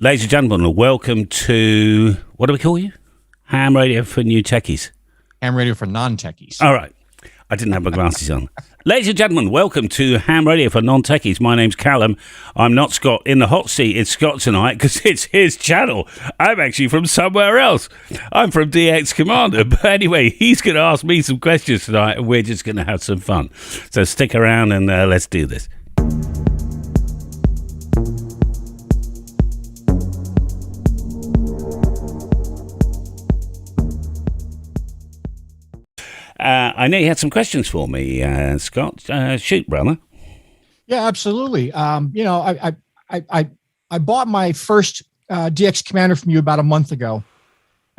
Ladies and gentlemen, welcome to, what do we call you? Ham Radio for New Techies. Ham Radio for Non-Techies. All right. I didn't have my glasses on. Ladies and gentlemen, welcome to Ham Radio for Non-Techies. My name's Callum. I'm not Scott. In the hot seat, it's Scott tonight because it's his channel. I'm actually from somewhere else. I'm from DX Commander. But anyway, he's going to ask me some questions tonight and we're just going to have some fun. So stick around and let's do this. I know you had some questions for me, Scott. Shoot, brother. Yeah, absolutely. I bought my first DX Commander from you about a month ago,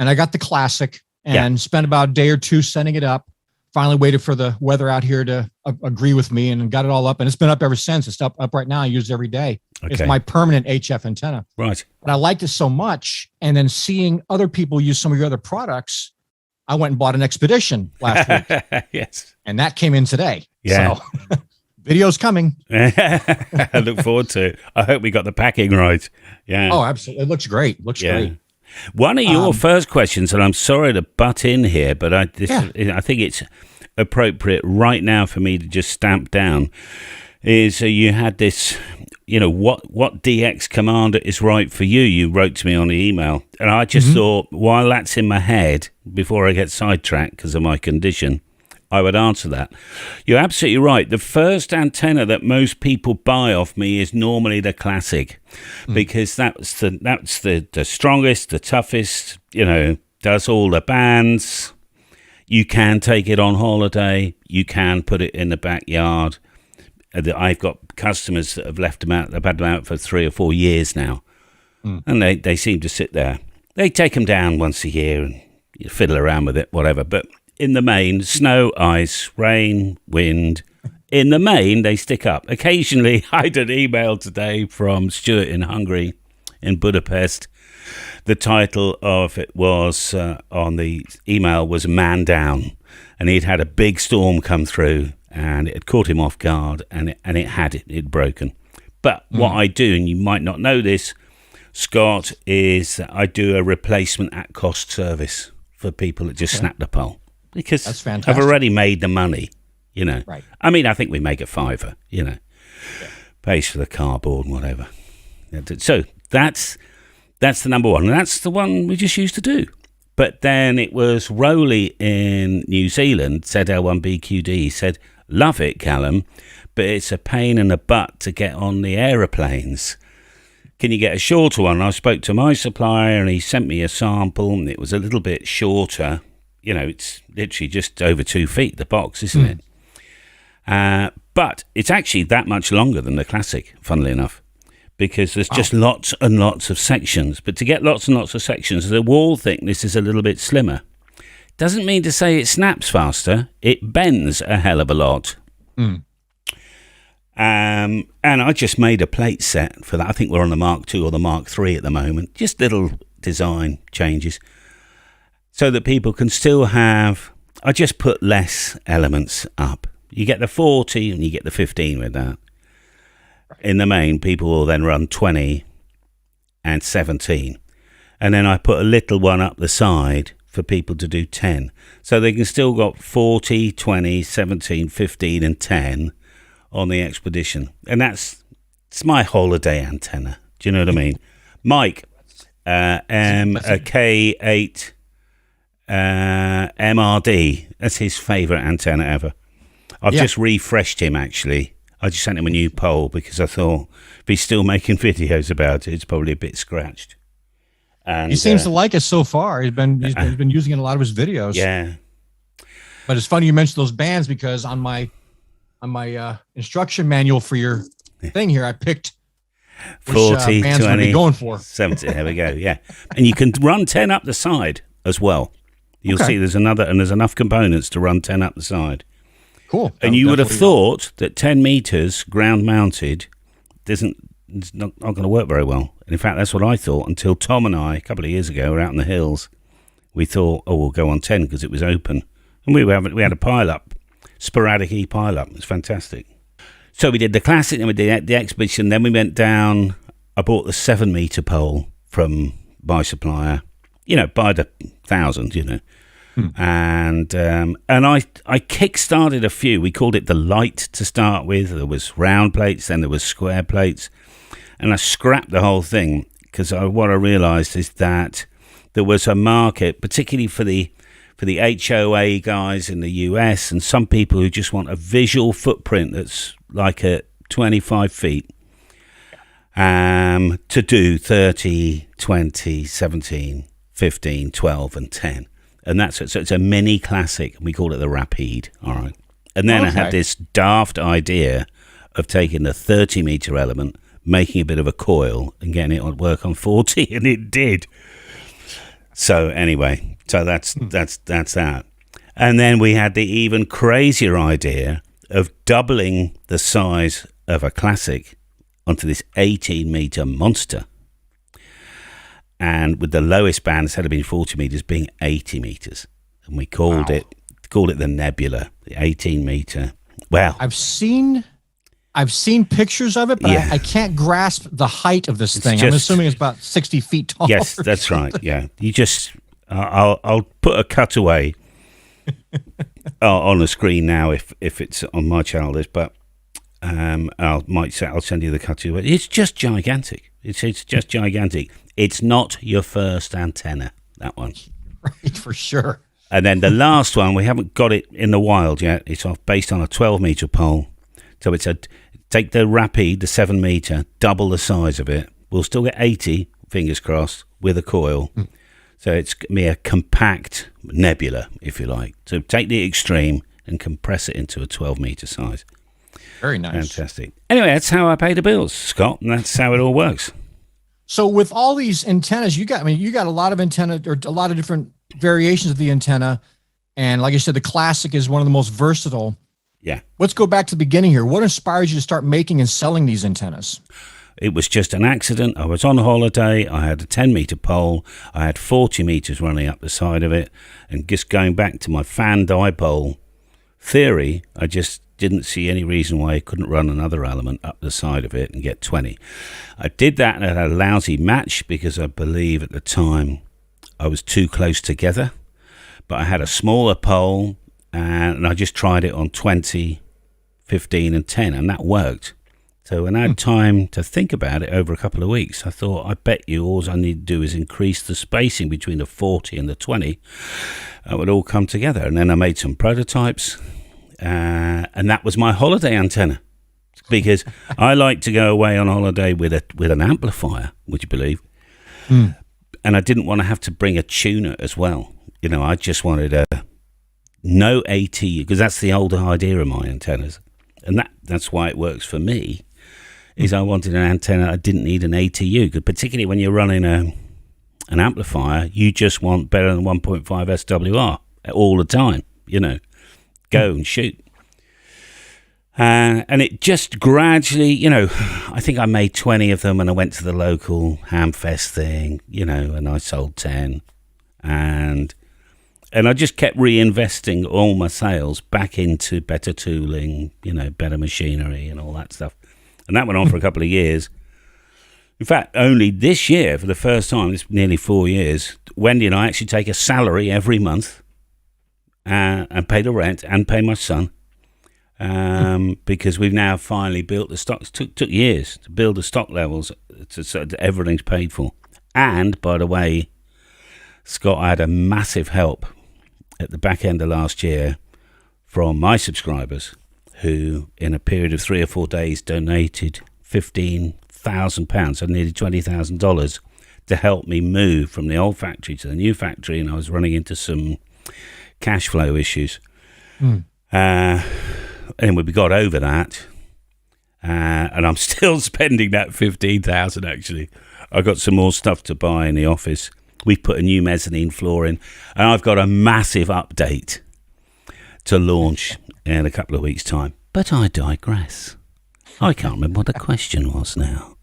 and I got the Classic and spent about a day or two setting it up. Finally waited for the weather out here to agree with me and got it all up, and it's been up ever since. It's up right now. I use it every day. Okay. It's my permanent HF antenna. Right. But I liked it so much, and then seeing other people use some of your other products, I went and bought an Expedition last week. Yes. And that came in today. Yeah. So video's coming. I look forward to it. I hope we got the packing right. Yeah. Oh, absolutely. It looks great. Great. One of your first questions, and I'm sorry to butt in here, but I think it's appropriate right now for me to just stamp down, is you had this, what DX Commander is right for you. You wrote to me on the email. And I just thought, while that's in my head, before I get sidetracked because of my condition, I would answer that. You're absolutely right. The first antenna that most people buy off me is normally the Classic, because that's the strongest, the toughest, does all the bands. You can take it on holiday. You can put it in the backyard. I've got customers that have left them out. They've had them out for 3 or 4 years now, and they seem to sit there. They take them down once a year and you fiddle around with it, whatever. But in the main, snow, ice, rain, wind, in the main, they stick up. Occasionally, I had an email today from Stuart in Hungary, in Budapest. The title of it was, on the email, was Man Down. And he'd had a big storm come through, and it had caught him off guard, and it broken. But what I do, and you might not know this, Scott, is that I do a replacement at cost service for people that just snap the pole. Because that's fantastic. I've already made the money, Right. I mean, I think we make a $5, pays for the cardboard and whatever. So that's the number one, and that's the one we just used to do. But then it was Rowley in New Zealand, ZL1BQD, said, love it, Callum, but it's a pain in the butt to get on the aeroplanes. Can you get a shorter one? I spoke to my supplier and he sent me a sample and it was a little bit shorter. It's literally just over 2 feet, the box, isn't it? But it's actually that much longer than the Classic, funnily enough, because there's just lots and lots of sections. But to get lots and lots of sections, the wall thickness is a little bit slimmer. Doesn't mean to say it snaps faster. It bends a hell of a lot. And I just made a plate set for that. I think we're on the Mark II or the Mark III at the moment. Just little design changes so that people can still have... I just put less elements up. You get the 40 and you get the 15 with that. In the main, people will then run 20 and 17. And then I put a little one up the side for people to do 10. So they can still got 40, 20, 17, 15 and 10 on the Expedition. And it's my holiday antenna. Do you know what I mean? Mike, a K8 MRD, that's his favourite antenna ever. I've just refreshed him, actually. I just sent him a new pole because I thought if he's still making videos about it, it's probably a bit scratched. And he seems to like it so far. He's been using it in a lot of his videos. Yeah. But it's funny you mentioned those bands because on my instruction manual for your thing here, I picked 40, bands 20, be going for 70. There we go. Yeah. And you can run 10 up the side as well. You'll see there's enough components to run 10 up the side. Cool. And you would have thought that 10 meters ground mounted it's not going to work very well. And in fact, that's what I thought until Tom and I, a couple of years ago, were out in the hills. We thought, we'll go on 10 because it was open. And we had a pile-up, sporadic E-pile-up. It was fantastic. So we did the Classic, and we did the Expedition. Then we went down. I bought the 7-meter pole from my supplier, by the thousands, And I kick-started a few. We called it the light to start with. There was round plates, then there was square plates. And I scrapped the whole thing because what I realised is that there was a market, particularly for the HOA guys in the US and some people who just want a visual footprint that's like at 25 feet to do 30, 20, 17, 15, 12 and 10. And that's it. So it's a mini classic. We call it the Rapide. All right. And then I had this daft idea of taking the 30-meter element, making a bit of a coil and getting it to work on 40, and it did. So anyway, that's that. And then we had the even crazier idea of doubling the size of a classic onto this 18-meter monster. And with the lowest band, instead of being 40 meters, being 80 meters. And we called it the Nebula, the 18-meter. Wow. I've seen pictures of it, but I can't grasp the height of this thing. I'm assuming it's about 60 feet tall. Yes, that's right. Yeah. You just, I'll put a cutaway on the screen now if it's on my channel, but I'll send you the cutaway. It's just gigantic. It's just gigantic. It's not your first antenna, that one. Right, for sure. And then the last one, we haven't got it in the wild yet. It's based on a 12-meter pole. So take the Rapide, the 7-meter, double the size of it. We'll still get 80, fingers crossed, with a coil. So it's me a compact nebula, if you like. So take the extreme and compress it into a 12-meter size. Very nice. Fantastic. Anyway, that's how I pay the bills, Scott, and that's how it all works. So with all these antennas, you got a lot of antenna, or a lot of different variations of the antenna. And like I said, the classic is one of the most versatile. Yeah. Let's go back to the beginning here. What inspired you to start making and selling these antennas? It was just an accident. I was on holiday. I had a 10-meter pole. I had 40 meters running up the side of it. And just going back to my fan dipole theory, I just didn't see any reason why I couldn't run another element up the side of it and get 20. I did that and I had a lousy match because I believe at the time I was too close together. But I had a smaller pole and I just tried it on 20, 15 and 10 and that worked. So when I had time to think about it over a couple of weeks, I thought, I bet you all I need to do is increase the spacing between the 40 and the 20. It would all come together. And then I made some prototypes. And that was my holiday antenna, because I like to go away on holiday with an amplifier, would you believe? And I didn't want to have to bring a tuner as well. I just wanted no ATU, because that's the older idea of my antennas. And that's why it works for me, is I wanted an antenna. I didn't need an ATU, because particularly when you're running an amplifier, you just want better than 1.5 SWR all the time, Go and shoot. And it just gradually, I think I made 20 of them and I went to the local Hamfest thing, and I sold 10. And I just kept reinvesting all my sales back into better tooling, better machinery and all that stuff. And that went on for a couple of years. In fact, only this year, for the first time, it's nearly 4 years, Wendy and I actually take a salary every month. And pay the rent and pay my son, because we've now finally built the stocks. Took years to build the stock levels so that everything's paid for. And by the way, Scott, I had a massive help at the back end of last year from my subscribers, who in a period of 3 or 4 days donated £15,000, so nearly $20,000, to help me move from the old factory to the new factory. And I was running into some cash flow issues. And we got over that. And I'm still spending that 15,000 actually. I've got some more stuff to buy in the office. We've put a new mezzanine floor in. And I've got a massive update to launch in a couple of weeks' time. But I digress. I can't remember what the question was now.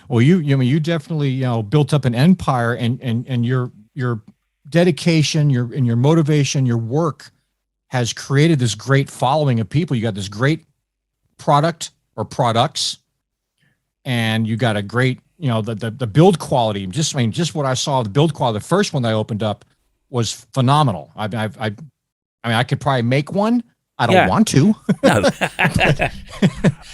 Well, you definitely built up an empire, and your dedication, your motivation, your work has created this great following of people. You got this great product or products, and you got a great the build quality, just what I saw, the build quality, the first one that I opened up was phenomenal. I could probably make one. I don't want to. No.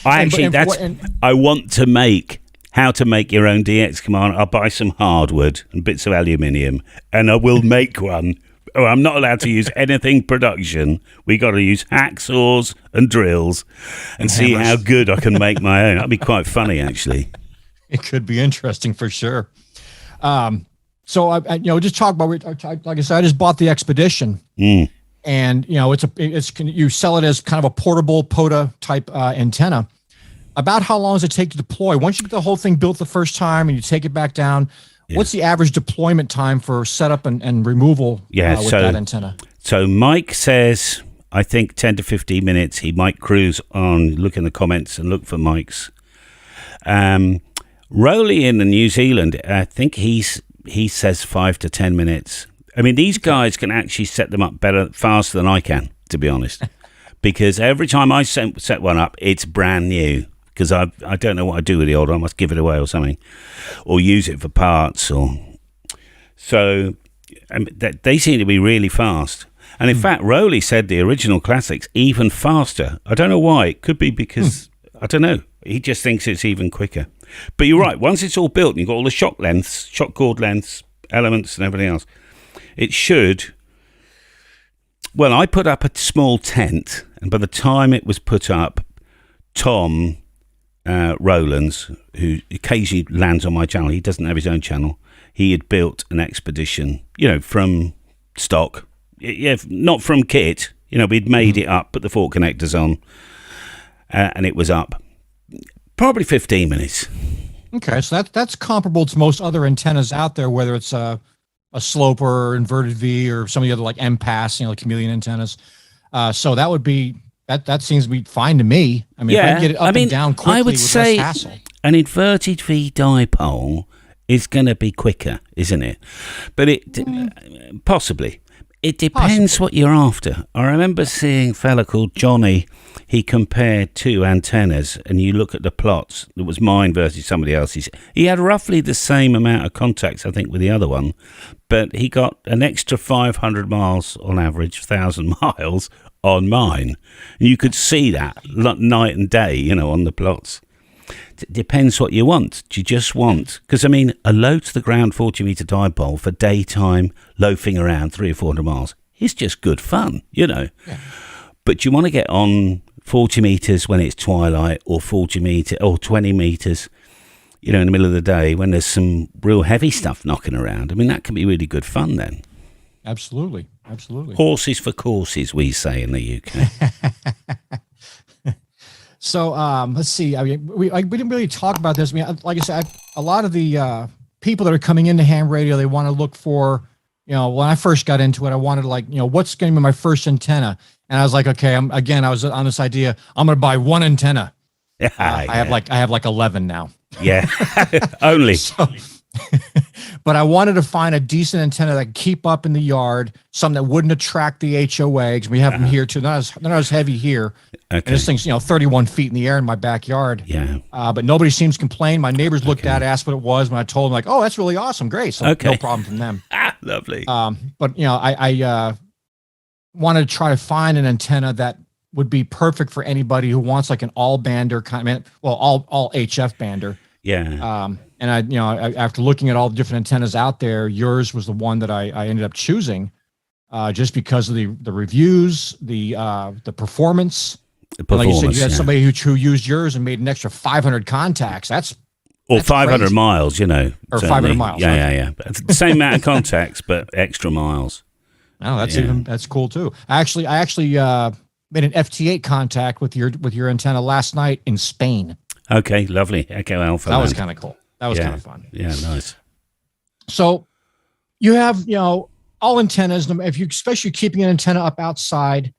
I want to make how to make your own DX Commander. I'll buy some hardwood and bits of aluminium, and I will make one. Oh, I'm not allowed to use anything production. We got to use hacksaws and drills and see how good I can make my own. That'd be quite funny, actually. It could be interesting for sure. So I just talk about, like I said, I just bought the Expedition, and you sell it as kind of a portable POTA type antenna. About how long does it take to deploy? Once you get the whole thing built the first time and you take it back down, what's the average deployment time for setup and removal with that antenna? So Mike says, I think 10 to 15 minutes. He might cruise on, look in the comments and look for Mike's. Rowley in New Zealand, I think he says 5 to 10 minutes. I mean, these guys can actually set them up faster than I can, to be honest. Because every time I set one up, it's brand new. Because I don't know what I do with the old one. I must give it away or something, or use it for parts. So they seem to be really fast. And in fact, Rowley said the original classics even faster. I don't know why. It could be because I don't know. He just thinks it's even quicker. But you're right. Once it's all built, and you've got all the shock cord lengths, elements, and everything else. It should. Well, I put up a small tent, and by the time it was put up, Tom Rowlands, who occasionally lands on my channel, he doesn't have his own channel. He had built an Expedition, from stock, not from kit. We'd made it up, put the fork connectors on, and it was up. Probably 15 minutes. Okay, so that's comparable to most other antennas out there, whether it's a slope or inverted V or some of the other like M-Pass, like chameleon antennas. So that would be. That seems to be fine to me. I mean, if I can get it up and down quickly, I would say less hassle. An inverted V dipole is going to be quicker, isn't it? But possibly. It depends what you're after. I remember seeing a fella called Johnny. He compared two antennas, and you look at the plots. It was mine versus somebody else's. He had roughly the same amount of contacts, I think, with the other one, but he got an extra 500 miles on average, 1,000 miles on mine. And you could see that night and day, on the plots. It depends what you want. Do you just want... Because, a low-to-the-ground 40-metre dipole for daytime loafing around 300 or 400 miles is just good fun, Yeah. But you want to get on 40 metres when it's twilight, or 40 metres or 20 metres, in the middle of the day when there's some real heavy stuff knocking around. That can be really good fun then. Absolutely. Horses for courses, we say in the UK. So let's see. We didn't really talk about this. Like I said, a lot of the people that are coming into ham radio, they want to look for, when I first got into it, I wanted what's going to be my first antenna, and I was like, okay, I was on this idea. I'm going to buy one antenna. I have like 11 now. Yeah, only. But I wanted to find a decent antenna that could keep up in the yard, something that wouldn't attract the HOA. We have them here too. Not as heavy here. Okay. And this thing's 31 feet in the air in my backyard. Yeah. But nobody seems to complain. My neighbors looked at it, asked what it was. When I told them, like, oh, that's really awesome, great. So no problem from them. Lovely. But I wanted to try to find an antenna that would be perfect for anybody who wants like an all bander all HF bander. Yeah. And I after looking at all the different antennas out there, yours was the one that I ended up choosing, just because of the reviews, the performance. Like you said, you had somebody who used yours and made an extra 500 contacts. That's 500 crazy. Miles, or certainly. 500 miles. Yeah. Same amount of contacts, but extra miles. Oh, that's cool too. I actually made an FT8 contact with your antenna last night in Spain. Okay, lovely. Echo Alpha. That was kind of cool. That was kind of fun. Yeah, nice. So you have, all antennas, if you, especially keeping an antenna up outside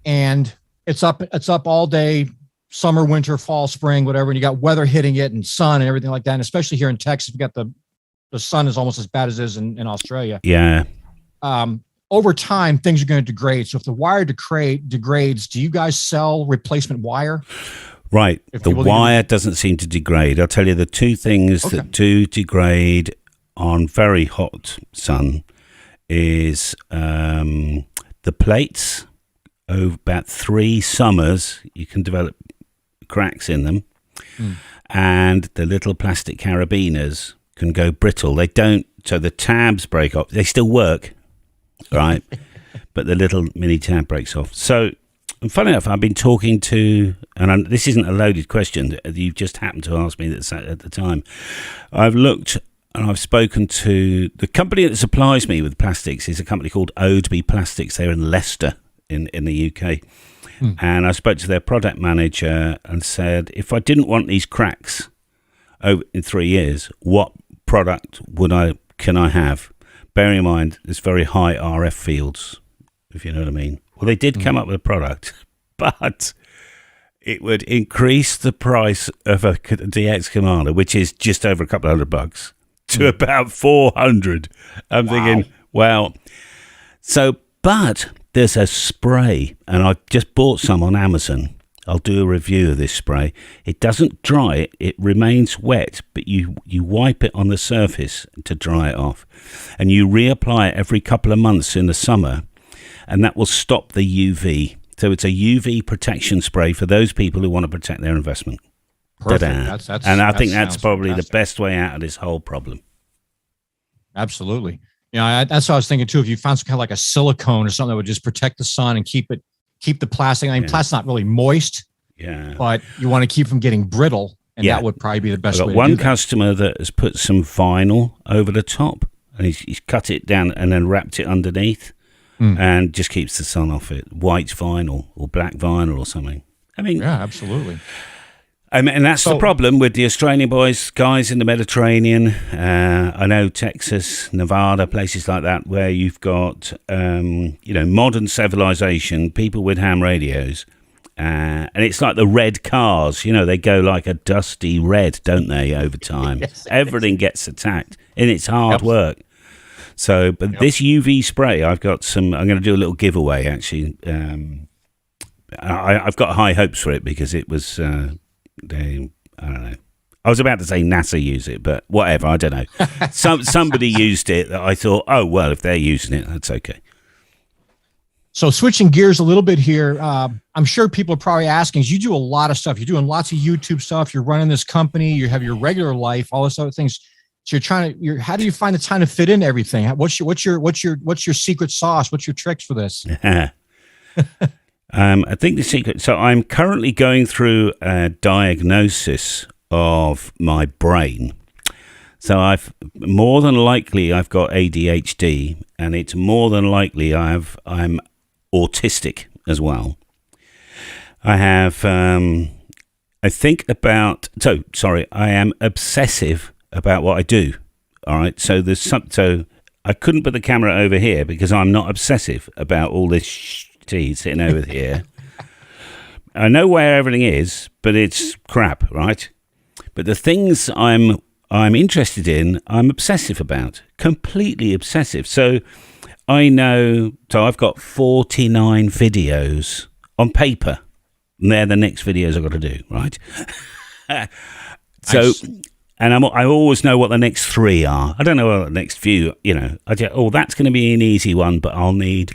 and it's up all day, summer, winter, fall, spring, whatever, and you got weather hitting it and sun and everything like that. And especially here in Texas, we got the sun is almost as bad as it is in Australia. Yeah. Over time, things are going to degrade. So if the wire degrades, do you guys sell replacement wire? Right. The wire doesn't seem to degrade. I'll tell you the two things that do degrade on very hot sun is the plates. Over about 3 summers, you can develop cracks in them. And the little plastic carabiners can go brittle. They don't, so the tabs break off. They still work, right? But the little mini tab breaks off. So, funny enough, I've been talking to, and this isn't a loaded question, you just happened to ask me that at the time. I've looked and I've spoken to the company that supplies me with plastics is a company called Odeby Plastics. They're in Leicester in the UK. And I spoke to their product manager and said, if I didn't want these cracks in 3 years, what product can I have? Bearing in mind, there's very high RF fields, if you know what I mean. Well, they did come up with a product, but it would increase the price of a DX Commander, which is just over a couple $100, to about 400. I'm thinking, well, but there's a spray, and I've just bought some on Amazon. I'll do a review of this spray. It doesn't dry it remains wet, but you wipe it on the surface to dry it off. And you reapply it every couple of months in the summer, and that will stop the UV. So it's a UV protection spray for those people who want to protect their investment. Perfect. I think that's probably fantastic. The best way out of this whole problem. Absolutely. That's what I was thinking too. If you found some kind of like a silicone or something that would just protect the sun and keep the plastic. I mean, plastic's not really moist, but you want to keep from getting brittle, and that would probably be the best way to do that. One customer that has put some vinyl over the top, and he's cut it down and then wrapped it underneath, and just keeps the sun off it. White vinyl or black vinyl or something. I mean, yeah, absolutely. And that's the problem with the Australian guys in the Mediterranean. I know Texas, Nevada, places like that, where you've got, modern civilization, people with ham radios. And it's like the red cars, they go like a dusty red, don't they, over time? Yes, everything gets attacked, and it's hard work. So, but this UV spray, I'm going to do a little giveaway, actually. I've got high hopes for it because it was... I don't know. I was about to say NASA use it, but whatever. I don't know. Somebody used it that I thought, oh well, if they're using it, that's okay. So switching gears a little bit here, I'm sure people are probably asking. You do a lot of stuff. You're doing lots of YouTube stuff. You're running this company. You have your regular life, all this other things. So how do you find the time to fit in everything? What's your secret sauce? What's your tricks for this? I think the secret. So I'm currently going through a diagnosis of my brain. So I've got ADHD, and it's more than likely I'm autistic as well. I have. I am obsessive about what I do. All right. So so I couldn't put the camera over here because I'm not obsessive about all this. Sitting over here. I know where everything is, but it's crap, right? But the things I'm interested in, I'm obsessive about. Completely obsessive. So I've got 49 videos on paper. And they're the next videos I've got to do, right? And I always know what the next 3 are. I don't know what the next few, that's going to be an easy one, but I'll need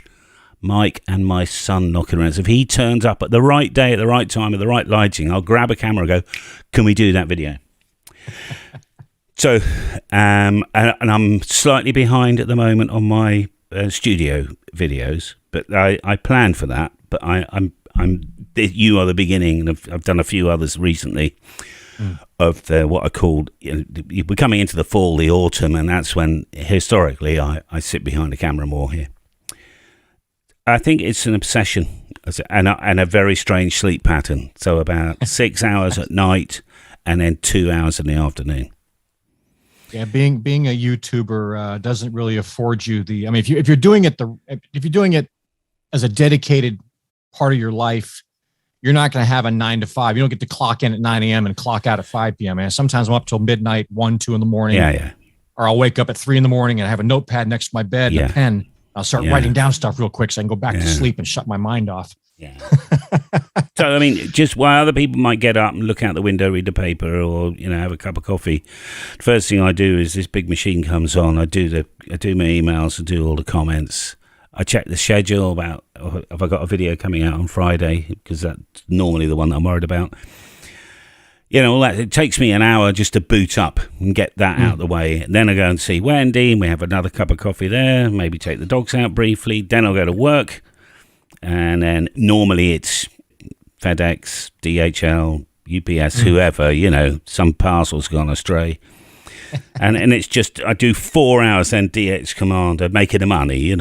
Mike and my son knocking around. So if he turns up at the right day, at the right time, at the right lighting, I'll grab a camera and go, can we do that video? So, and I'm slightly behind at the moment on my studio videos, but I plan for that. But you are the beginning, and I've done a few others recently of what I called, we're coming into the fall, the autumn, and that's when historically I sit behind the camera more here. I think it's an obsession and a very strange sleep pattern. So about 6 hours at night and then 2 hours in the afternoon. Yeah, being a YouTuber doesn't really afford you the. I mean, if you're doing it as a dedicated part of your life, you're not going to have a 9 to 5. You don't get to clock in at 9 a.m. and clock out at 5 p.m. Man, sometimes I'm up till midnight, 1, 2 in the morning. Yeah. Or I'll wake up at 3 in the morning and I have a notepad next to my bed and a pen. I'll start writing down stuff real quick so I can go back to sleep and shut my mind off. Yeah. So, I mean, just while other people might get up and look out the window, read the paper, or, have a cup of coffee, the first thing I do is this big machine comes on. I do my emails, I do all the comments. I check the schedule about have I got a video coming out on Friday, because that's normally the one that I'm worried about. All that. It takes me an hour just to boot up and get that out of the way. And then I go and see Wendy, and we have another cup of coffee there, maybe take the dogs out briefly. Then I'll go to work. And then normally it's FedEx, DHL, UPS, whoever, some parcel's gone astray. and it's just, I do 4 hours, then DX Commander, making the money,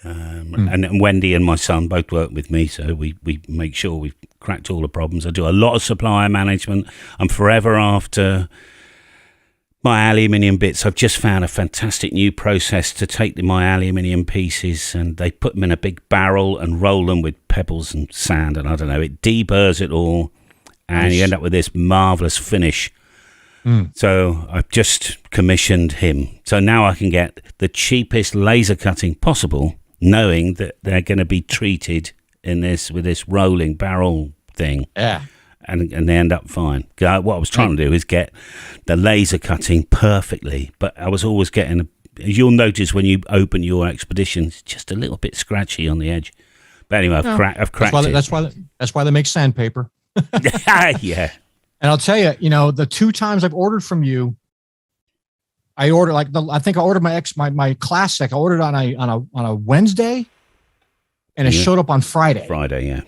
And Wendy and my son both work with me, so we make sure we've cracked all the problems. I do a lot of supplier management. I'm forever after my aluminium bits. I've just found a fantastic new process to take my aluminium pieces, and they put them in a big barrel and roll them with pebbles and sand, and I don't know, it deburrs it all, and you end up with this marvellous finish. So I've just commissioned him. So now I can get the cheapest laser cutting possible, knowing that they're going to be treated with this rolling barrel thing. Yeah. And they end up fine. What I was trying to do is get the laser cutting perfectly, but I was always getting, as you'll notice when you open your Expedition, it's just a little bit scratchy on the edge. But anyway, I've cracked it. That's why they make sandpaper. Yeah. And I'll tell you, the 2 times I've ordered from you, I ordered I think I ordered my classic. I ordered on a Wednesday, and it showed up on Friday. Yeah.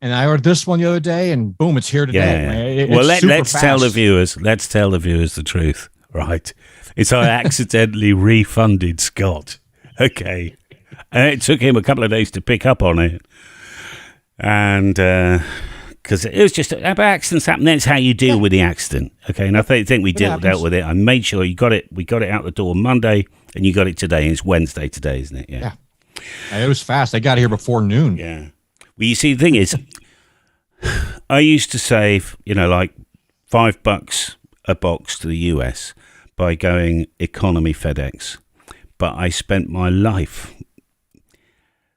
And I ordered this one the other day, and boom, it's here today. Yeah. Let's tell the viewers the truth, right? It's I accidentally refunded Scott. Okay. And it took him a couple of days to pick up on it. And because it was just accidents happen. That's how you deal with the accident. Okay. And I think we dealt with it. I made sure we got it out the door Monday, and you got it today. And it's Wednesday today, isn't it? Yeah. It was fast. I got here before noon. Yeah. Well, you see, the thing is, I used to save, like $5 a box to the US by going economy FedEx. But I spent my life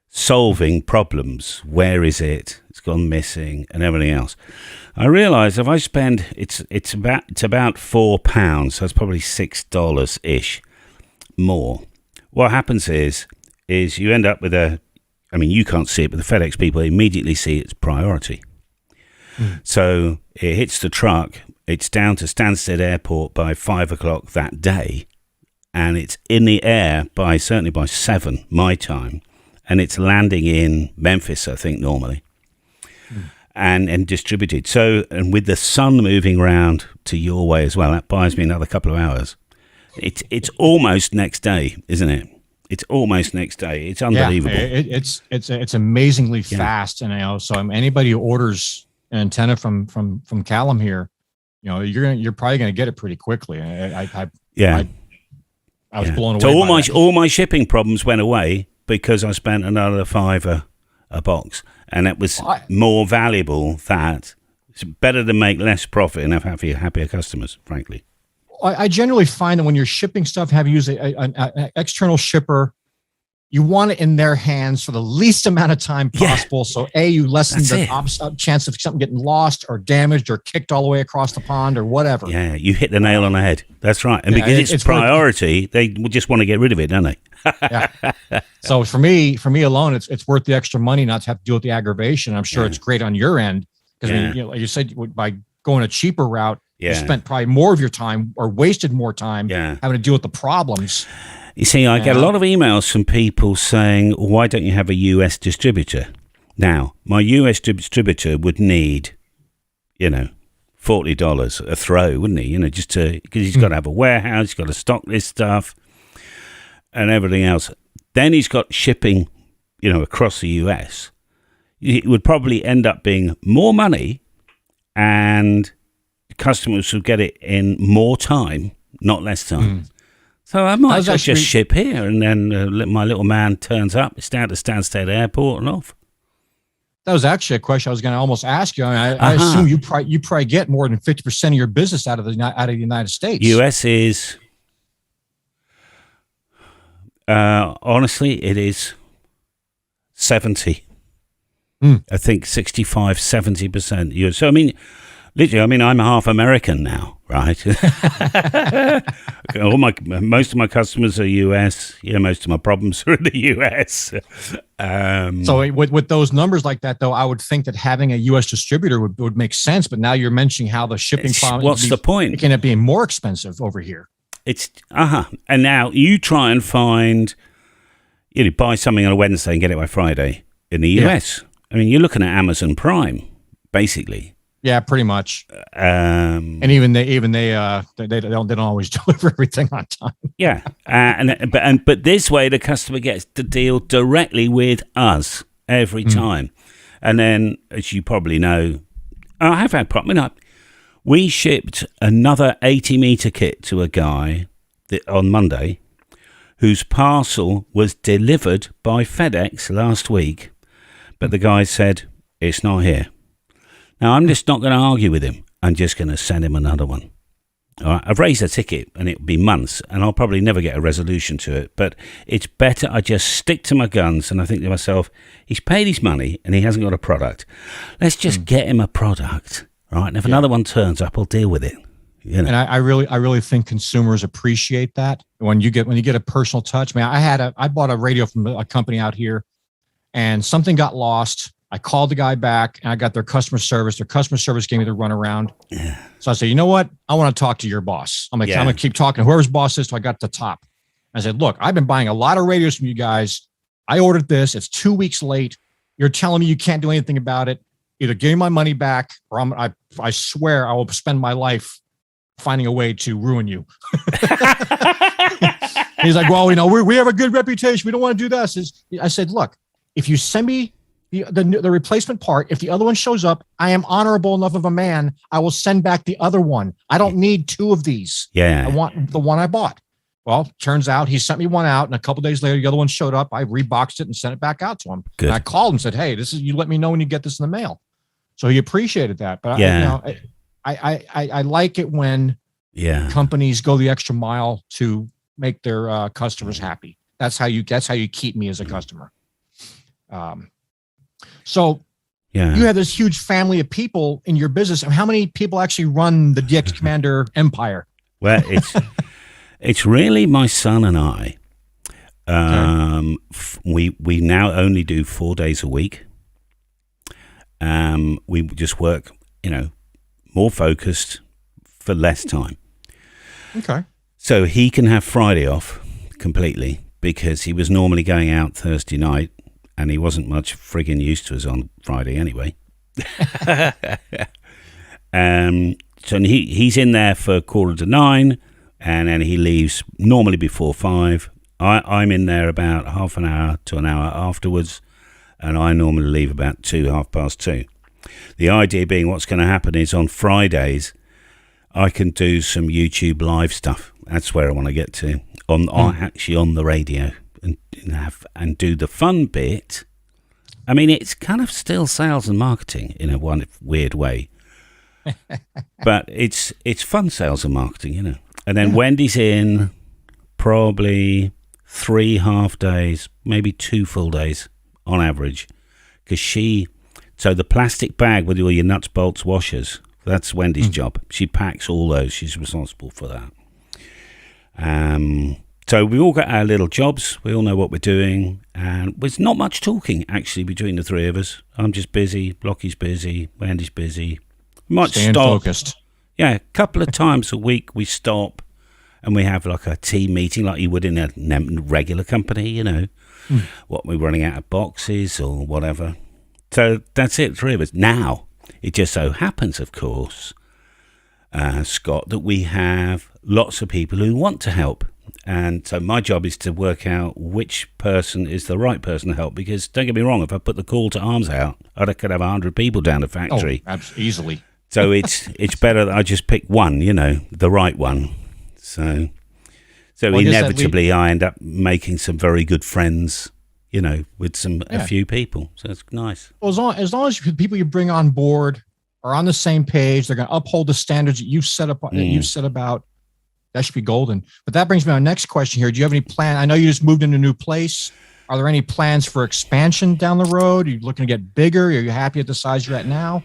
solving problems. Where is it? It's gone missing, and everything else. I realised if I spend, it's about £4, so it's probably $6 ish more. What happens is you end up with you can't see it, but the FedEx people immediately see its priority. So it hits the truck. It's down to Stansted Airport by 5 o'clock that day, and it's in the air certainly by 7 my time, and it's landing in Memphis, I think, normally, and distributed. So, and with the sun moving around to your way as well, that buys me another couple of hours. It's almost next day, isn't it? It's almost next day. It's unbelievable. Yeah, it's amazingly fast, and so anybody who orders an antenna from Callum here, you're probably going to get it pretty quickly. I was blown away. So all my shipping problems went away because I spent another $5 a box, and it was more valuable. That it's better to make less profit and have happier customers, frankly. I generally find that when you're shipping stuff, have you use an external shipper, you want it in their hands for the least amount of time possible. Yeah. So you lessen the chance of something getting lost or damaged or kicked all the way across the pond or whatever. Yeah, you hit the nail on the head. That's right. And because it's priority, they just want to get rid of it, don't they? Yeah. So for me alone, it's worth the extra money not to have to deal with the aggravation. I'm sure it's great on your end because like you said, by going a cheaper route, you spent probably more of your time or wasted more time having to deal with the problems. You see, I get a lot of emails from people saying, why don't you have a US distributor? Now, my US distributor would need, $40 a throw, wouldn't he? Because he's got to have a warehouse, he's got to stock this stuff and everything else. Then he's got shipping, across the US. It would probably end up being more money, and customers would get it in more time, not less time. So I might just ship here, and then my little man turns up. It's down to Stansted Airport and off. That was actually a question I was going to almost ask you. I assume you probably get more than 50% of your business out of the United States. US is, honestly, it is 70. I think 65, 70% US. So, I mean, literally, I'm half American now, right? Most of my customers are US. Most of my problems are in the US. So with those numbers like that, though, I would think that having a US distributor would make sense. But now you're mentioning how the shipping problem. What's the point? It can end up being more expensive over here. It's and now you try and find, buy something on a Wednesday and get it by Friday in the US. Yeah. I mean, you're looking at Amazon Prime, basically. Yeah, pretty much. And even they don't always deliver everything on time. Yeah, but this way the customer gets to deal directly with us every time. And then, as you probably know, I have had problems. We shipped another 80-meter kit to a guy on Monday, whose parcel was delivered by FedEx last week, but the guy said it's not here. Now, I'm just not going to argue with him. I'm just going to send him another one. All right, I've raised a ticket, and it'll be months, and I'll probably never get a resolution to it. But it's better I just stick to my guns, and I think to myself, he's paid his money, and he hasn't got a product. Let's just get him a product, right? And if another one turns up, I'll deal with it. And I really think consumers appreciate that when you get a personal touch. Man, I bought a radio from a company out here, and something got lost. I called the guy back and I got their customer service. Their customer service gave me the runaround. Yeah. So I said, you know what? I want to talk to your boss. I'm going to keep talking to whoever's boss is till I got to the top. I said, look, I've been buying a lot of radios from you guys. I ordered this. It's 2 weeks late. You're telling me you can't do anything about it. Either give me my money back or I swear I will spend my life finding a way to ruin you. He's like, well, we have a good reputation. We don't want to do this. I said, look, if you send me the replacement part, if the other one shows up, I am honorable enough of a man. I will send back the other one. I don't need two of these. Yeah. I want the one I bought. Well, turns out he sent me one out, and a couple days later, the other one showed up. I reboxed it and sent it back out to him. Good. And I called him and said, hey, you let me know when you get this in the mail. So he appreciated that. But I like it when companies go the extra mile to make their customers happy. That's how you keep me as a customer. So you have this huge family of people in your business. How many people actually run the DX Commander empire? Well, it's really my son and I. We now only do 4 days a week. We just work, more focused for less time. Okay. So he can have Friday off completely because he was normally going out Thursday night. And he wasn't much frigging used to us on Friday anyway. So he's in there for 8:45, and then he leaves normally before 5. I'm in there about half an hour to an hour afterwards, and I normally leave about 2:30. The idea being what's going to happen is on Fridays, I can do some YouTube live stuff. That's where I want to get to, actually on the radio. And do the fun bit. I mean, it's kind of still sales and marketing in a one weird way, but it's fun sales and marketing, And then Wendy's in probably 3 half days, maybe 2 full days on average, because so the plastic bag with all your nuts, bolts, washers, that's Wendy's job. She packs all those. She's responsible for that. So we all got our little jobs. We all know what we're doing. And there's not much talking, actually, between the three of us. I'm just busy. Blockie's busy. Wendy's busy. We might stop. Focused. Yeah, a couple of times a week we stop and we have like a team meeting like you would in a regular company, what we're running out of boxes or whatever. So that's it, 3 of us. Now, it just so happens, of course, Scott, that we have lots of people who want to help. And so my job is to work out which person is the right person to help, because don't get me wrong, if I put the call to arms out, I could have 100 people down the factory. Oh, easily. So it's better that I just pick one, the right one. So inevitably I end up making some very good friends, with a few people. So it's nice. Well, as long as the people you bring on board are on the same page, they're going to uphold the standards that you've set up, that you've set about. That should be golden. But that brings me to my next question here. Do you have any plan? I know you just moved into a new place. Are there any plans for expansion down the road? Are you looking to get bigger? Are you happy at the size you're at now?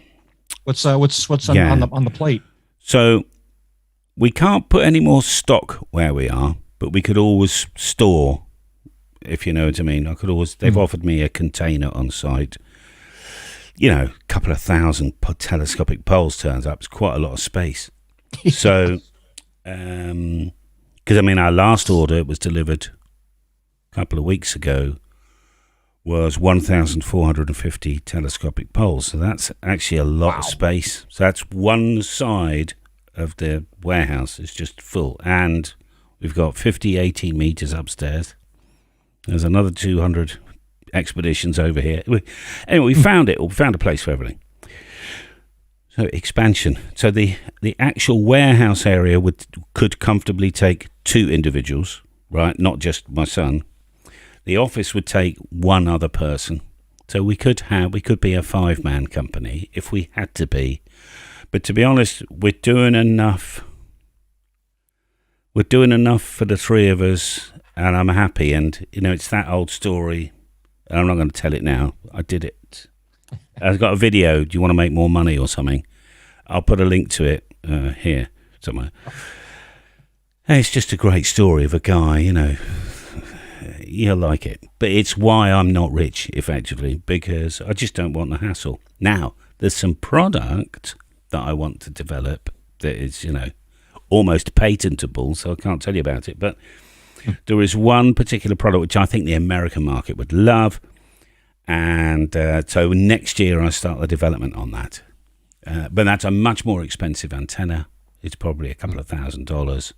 What's on the plate? So we can't put any more stock where we are, but we could always store, if you know what I mean. They've offered me a container on site. A couple of thousand telescopic poles turns up. It's quite a lot of space. So, because our last order was delivered a couple of weeks ago was 1,450 telescopic poles. So that's actually a lot of space. So that's one side of the warehouse is just full. And we've got 50 18 meters upstairs. There's another 200 expeditions over here. Anyway, we found it. We found a place for everything. So expansion. So the actual warehouse area could comfortably take 2 individuals, right? Not just my son. The office would take 1 other person. So we could be a 5-man company if we had to be. But to be honest, we're doing enough. We're doing enough for the 3 of us, and I'm happy. And it's that old story. And I'm not going to tell it now. I did it. I've got a video. Do you want to make more money or something? I'll put a link to it here somewhere. And it's just a great story of a guy, You'll like it. But it's why I'm not rich, effectively, because I just don't want the hassle. Now, there's some product that I want to develop that is, almost patentable, so I can't tell you about it. But there is one particular product which I think the American market would love. And so next year I start the development on that. But that's a much more expensive antenna. It's probably a couple of $1,000s.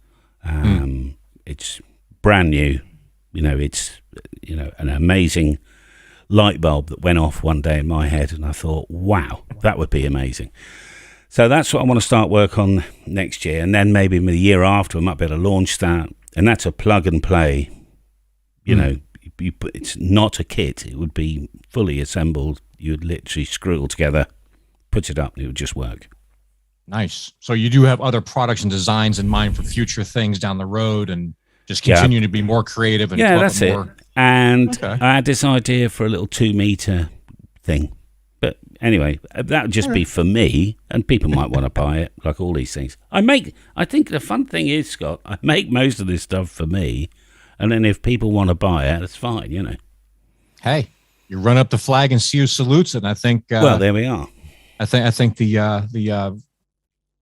It's brand new. It's an amazing light bulb that went off one day in my head, and I thought, wow, that would be amazing. So that's what I want to start work on next year, and then maybe the year after I might be able to launch that, and that's a plug and play. It's not a kit; it would be fully assembled. You'd literally screw it all together, put it up, and it would just work. Nice. So you do have other products and designs in mind for future things down the road, and just continue to be more creative. And that's it. And I had this idea for a little 2-meter thing. But anyway, that would just be for me, and people might want to buy it, like all these things. I think the fun thing is, Scott, I make most of this stuff for me, and then if people want to buy it, that's fine, Hey, you run up the flag and see who salutes it, and I think... well, there we are. I think the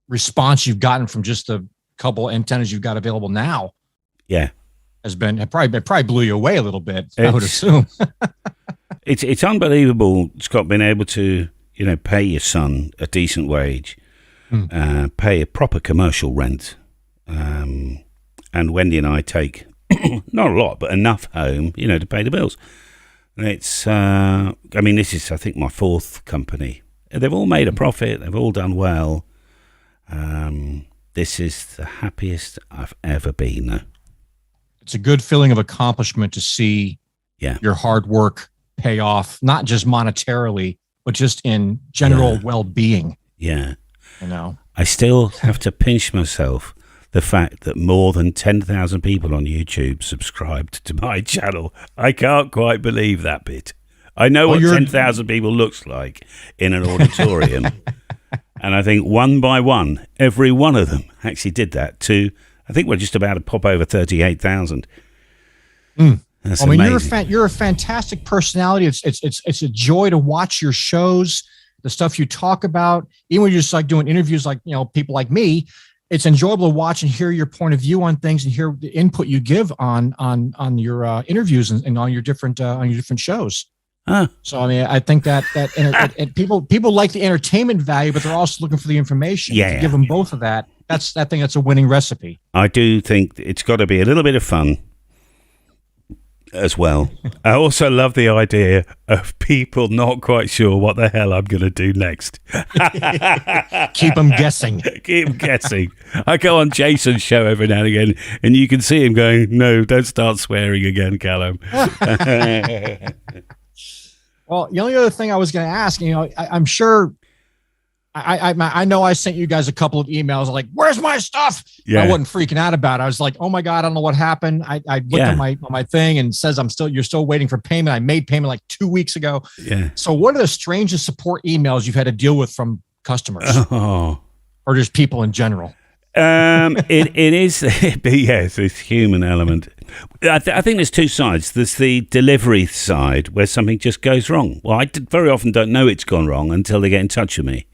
response you've gotten from just a couple antennas you've got available now has been probably blew you away a little bit. I would assume. It's unbelievable, Scott, being able to pay your son a decent wage, pay a proper commercial rent, and Wendy and I take not a lot but enough home, to pay the bills. And it's this is I think my 4th company. They've all made a profit. They've all done well. This is the happiest I've ever been, though. It's a good feeling of accomplishment to see your hard work pay off, not just monetarily, but just in general well-being. Yeah. I still have to pinch myself the fact that more than 10,000 people on YouTube subscribed to my channel. I can't quite believe that bit. I know what 10,000 people looks like in an auditorium. And I think one by one, every one of them actually did that too. I think we're just about to pop over 38,000. That's amazing. You're a fantastic personality. It's a joy to watch your shows, the stuff you talk about. Even when you're just like doing interviews, like people like me, it's enjoyable to watch and hear your point of view on things and hear the input you give on your interviews and on your different shows. So I think that people like the entertainment value, but they're also looking for the information. To give them both of that. I think that's a winning recipe. I do think it's got to be a little bit of fun as well. I also love the idea of people not quite sure what the hell I'm going to do next. Keep them guessing. Keep them guessing. I go on Jason's show every now and again, and you can see him going, "No, don't start swearing again, Callum." Well, the only other thing I was going to ask, I'm sure I know I sent you guys a couple of emails like, where's my stuff? Yeah. I wasn't freaking out about it. I was like, oh my God, I don't know what happened. I looked at my thing and it says you're still waiting for payment. I made payment like 2 weeks ago. Yeah. So what are the strangest support emails you've had to deal with from customers or just people in general? It is, yes, it's human element. I think there's two sides. There's the delivery side where something just goes wrong. Well, very often don't know it's gone wrong until they get in touch with me.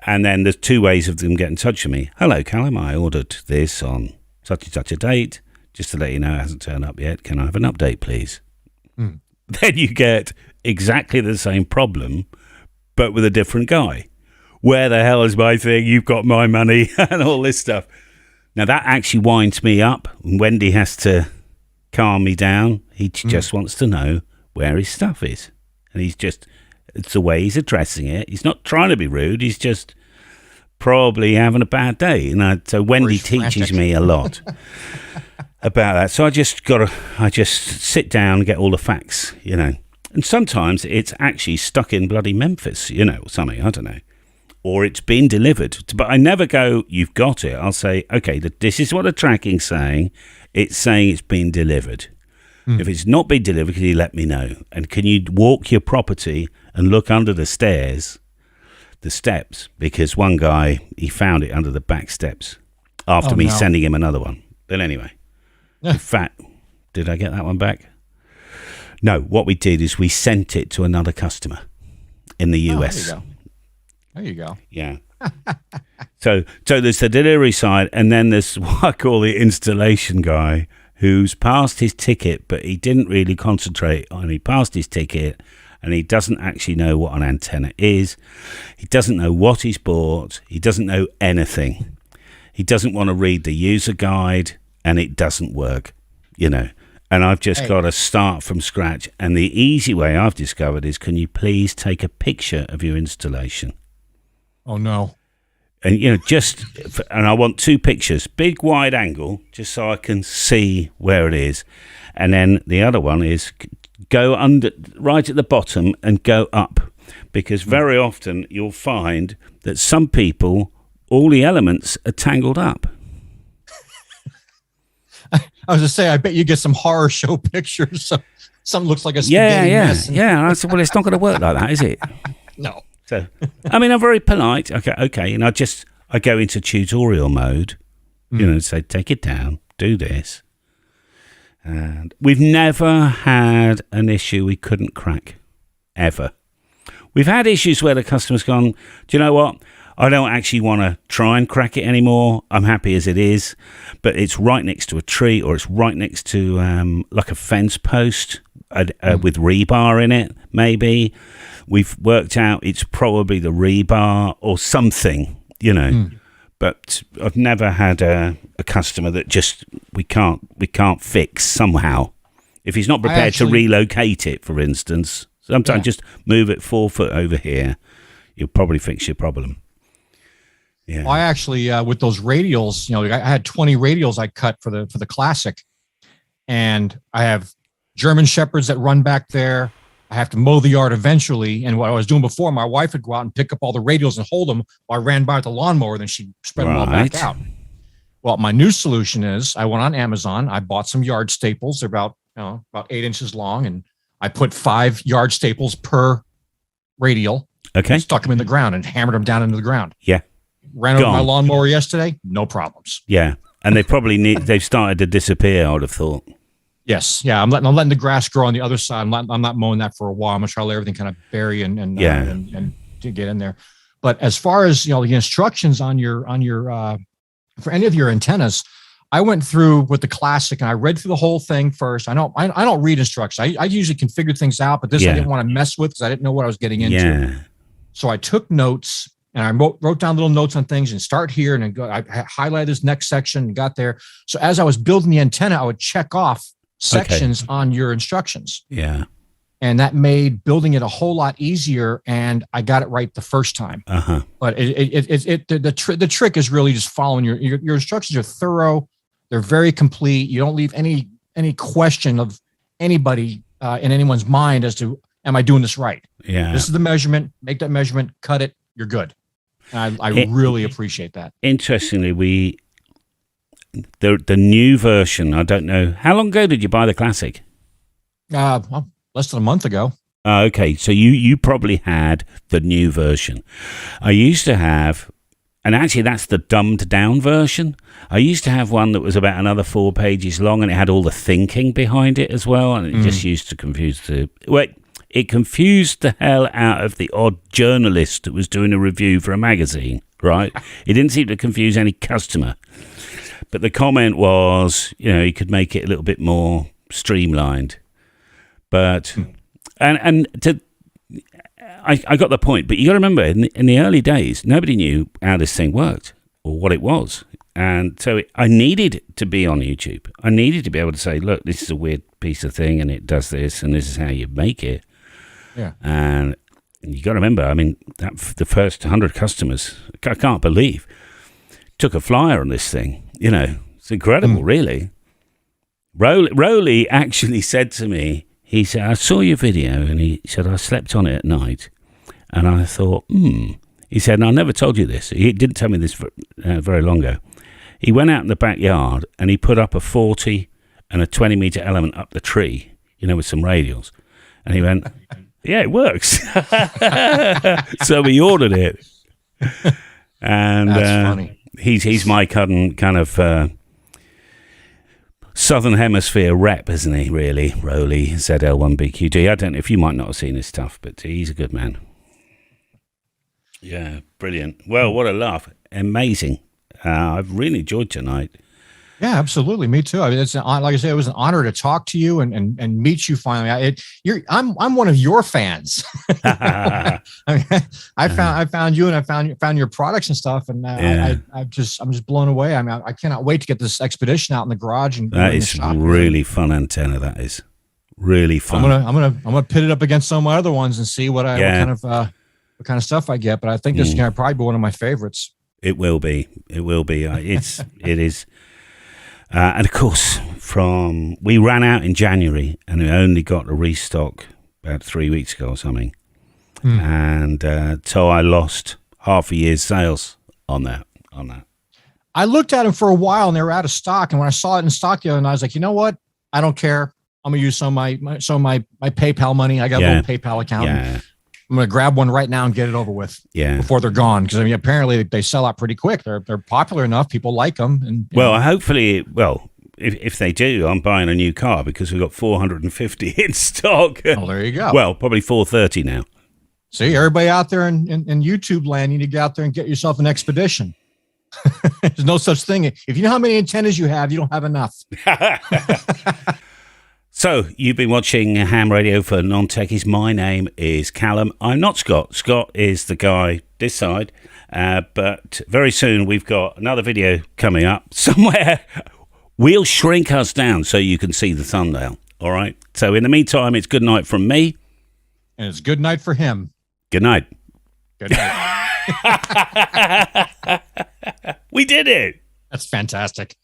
And then there's two ways of them getting in touch with me. Hello, Callum, I ordered this on such and such a date. Just to let you know, it hasn't turned up yet. Can I have an update, please? Then you get exactly the same problem, but with a different guy. Where the hell is my thing? You've got my money and all this stuff. Now, that actually winds me up. Wendy has to calm me down. He just wants to know where his stuff is. And it's the way he's addressing it. He's not trying to be rude. He's just probably having a bad day. So Wendy teaches me a lot about that. So I just sit down and get all the facts, And sometimes it's actually stuck in bloody Memphis, or something. I don't know. Or it's been delivered. But I never go, you've got it. I'll say, okay, this is what the tracking's saying. It's saying it's been delivered. If it's not been delivered, can you let me know? And can you walk your property and look under the steps? Because one guy, he found it under the back steps after sending him another one. But anyway, in fact, did I get that one back? No, what we did is we sent it to another customer in the US. There you go. Yeah. So there's the delivery side, and then there's what I call the installation guy who's passed his ticket, but he didn't really concentrate on. He passed his ticket, and he doesn't actually know what an antenna is. He doesn't know what he's bought. He doesn't know anything. He doesn't want to read the user guide, and it doesn't work, And I've just got to start from scratch. And the easy way I've discovered is, can you please take a picture of your installation? Oh, no. And, and I want two pictures, big wide angle, just so I can see where it is. And then the other one is go under, right at the bottom and go up. Because very often you'll find that some people, all the elements are tangled up. I was going to say, I bet you get some horror show pictures. Something looks like a spaghetti mess. Yeah. And I said, well, it's not going to work like that, is it? No. So, I'm very polite. Okay. And I go into tutorial mode, say, take it down, do this. And we've never had an issue we couldn't crack, ever. We've had issues where the customer's gone, do you know what? I don't actually want to try and crack it anymore. I'm happy as it is. But it's right next to a tree, or it's right next to like a fence post with rebar in it, maybe. We've worked out it's probably the rebar or something, But I've never had a customer that just we can't fix somehow. If he's not prepared to relocate it, for instance, sometimes just move it 4 foot over here, you'll probably fix your problem. Yeah. Well, I actually with those radials, I had 20 radials I cut for the Classic, and I have German Shepherds that run back there. I have to mow the yard eventually. And what I was doing before, my wife would go out and pick up all the radials and hold them while I ran by with the lawnmower. Then she'd spread them all back out. Well, my new solution is I went on Amazon. I bought some yard staples. They're about 8 inches long. And I put 5 yard staples per radial. Okay. Stuck them in the ground and hammered them down into the ground. Yeah. Ran over my lawnmower yesterday. No problems. Yeah. And they've started to disappear, I would have thought. Yes. Yeah. I'm letting the grass grow on the other side. I'm not mowing that for a while. I'm going to try to let everything kind of bury and to get in there. But as far as, the instructions on your for any of your antennas, I went through with the Classic and I read through the whole thing first. I don't read instructions. I usually configure things out, but this I didn't want to mess with because I didn't know what I was getting into. Yeah. So I took notes and I wrote down little notes on things and start here and then go. I highlighted this next section and got there. So as I was building the antenna, I would check off sections on your instructions. Yeah. And that made building it a whole lot easier. And I got it right the first time. Uh-huh. But the trick is really just following your instructions are thorough. They're very complete. You don't leave any question of anybody in anyone's mind as to, am I doing this right? Yeah. This is the measurement. Make that measurement, cut it. You're good. I really appreciate that. Interestingly, the new version, I don't know. How long ago did you buy the Classic? Well, less than a month ago. Okay, so you probably had the new version. I used to have, and actually that's the dumbed down version. I used to have one that was about another 4 pages long, and it had all the thinking behind it as well, and it just used to confuse it confused the hell out of the odd journalist that was doing a review for a magazine, right? It didn't seem to confuse any customer. But the comment was, you could make it a little bit more streamlined. But, I got the point. But you got to remember, in the early days, nobody knew how this thing worked or what it was. And so I needed to be on YouTube. I needed to be able to say, look, this is a weird piece of thing, and it does this, and this is how you make it. Yeah. And you got to remember, I mean, the first 100 customers, I can't believe, took a flyer on this thing. It's incredible, really. Rowley actually said to me, he said, I saw your video, and he said, I slept on it at night. And I thought, He said, and I never told you this. He didn't tell me this very long ago. He went out in the backyard, and he put up a 40 and a 20-meter element up the tree, with some radials. And he went, yeah, it works. So we ordered it. And that's funny. He's my kind of Southern Hemisphere rep, isn't he, really? Rowley, ZL1BQD. I don't know if you might not have seen his stuff, but he's a good man. Yeah, brilliant. Well, what a laugh. Amazing. I've really enjoyed tonight. Yeah, absolutely. Me too. I mean, like I said, it was an honor to talk to you and meet you finally. I'm one of your fans. I found you, and I found your products and stuff, and I'm just blown away. I mean, I cannot wait to get this expedition out in the garage and that is really fun antenna. That is really fun. I'm gonna pit it up against some of my other ones and see what kind of stuff I get. But I think this is gonna probably be one of my favorites. It will be. It is. And of course, we ran out in January, and we only got a restock about 3 weeks ago or something. And so I lost half a year's sales on that. I looked at them for a while, and they were out of stock. And when I saw it in stock, and I was like, you know what? I don't care. I'm gonna use some of my PayPal money. I got a little PayPal account. Yeah. I'm going to grab one right now and get it over with before they're gone. Because, I mean, apparently they sell out pretty quick. They're popular enough. People like them. And hopefully, if they do, I'm buying a new car because we've got 450 in stock. Oh, there you go. Well, probably 430 now. See, everybody out there in YouTube land, you need to get out there and get yourself an expedition. There's no such thing. If you know how many antennas you have, you don't have enough. So, you've been watching Ham Radio for Non-Techies. My name is Callum. I'm not Scott. Scott is the guy this side. But very soon we've got another video coming up somewhere. We'll shrink us down so you can see the thumbnail. All right? So, in the meantime, it's good night from me. And it's good night for him. Good night. Good night. We did it. That's fantastic.